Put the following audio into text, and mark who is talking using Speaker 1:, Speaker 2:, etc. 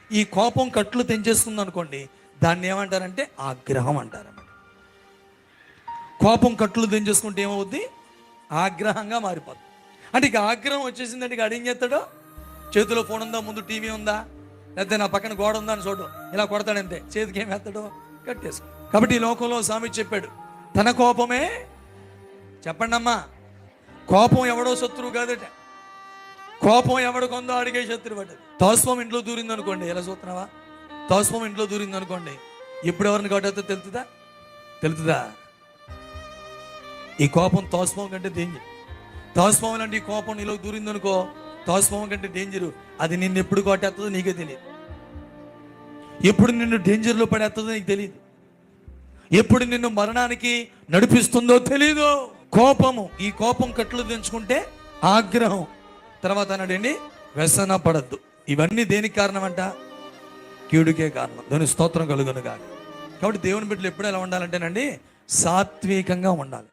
Speaker 1: ఈ కోపం కట్లు తెంచేస్తుంది అనుకోండి, దాన్ని ఏమంటారంటే ఆగ్రహం అంటారన్నమాట. కోపం కట్లు తెంచేసుకుంటే ఏమవుద్ది? ఆగ్రహంగా మారిపోతుంది. అంటే ఇక ఆగ్రహం వచ్చేసిందంటే ఇక అడిగి చేస్తాడు, చేతిలో ఫోన్ ఉందా, ముందు టీవీ ఉందా, లేకపోతే నా పక్కన గోడ ఉందా అని చూడడం, ఇలా కొడతాడంతే. చేతికి ఏం వేస్తాడో కట్టేసుకో. కాబట్టి ఈ లోకంలో స్వామి చెప్పాడు, తన కోపమే, చెప్పండి అమ్మా, కోపం ఎవడో శత్రువు కాదట. కోపం ఎవడు కొందో అడిగే శత్రువు పడ్డది. తోస్వం ఇంట్లో దూరింది అనుకోండి, ఎలా చూస్తున్నావా? తోస్వం ఇంట్లో దూరింది అనుకోండి, ఎప్పుడు ఎవరిని కొట్టేదో తెలుతుందా? ఈ కోపం తోస్వం కంటే డేంజర్. తోస్వం అంటే ఈ కోపం నీలో దూరింది అనుకో, తోస్వం కంటే డేంజరు. అది నిన్ను ఎప్పుడు కొట్టేస్తుందో నీకే తెలియదు, ఎప్పుడు నిన్ను డేంజర్లో పడేస్తుందో నీకు తెలియదు, ఎప్పుడు నిన్ను మరణానికి నడిపిస్తుందో తెలీదు. కోపము, ఈ కోపం కట్లు తెంచుకుంటే ఆగ్రహం, తర్వాత అన్నాడండి వ్యసన పడద్దు. ఇవన్నీ దేనికి కారణం అంట? కీడుకే కారణం. దాని స్తోత్రం కలుగును గాక. కాబట్టి దేవుని బిడ్డలు ఎప్పుడు ఎలా ఉండాలంటేనండి, సాత్వికంగా ఉండాలి.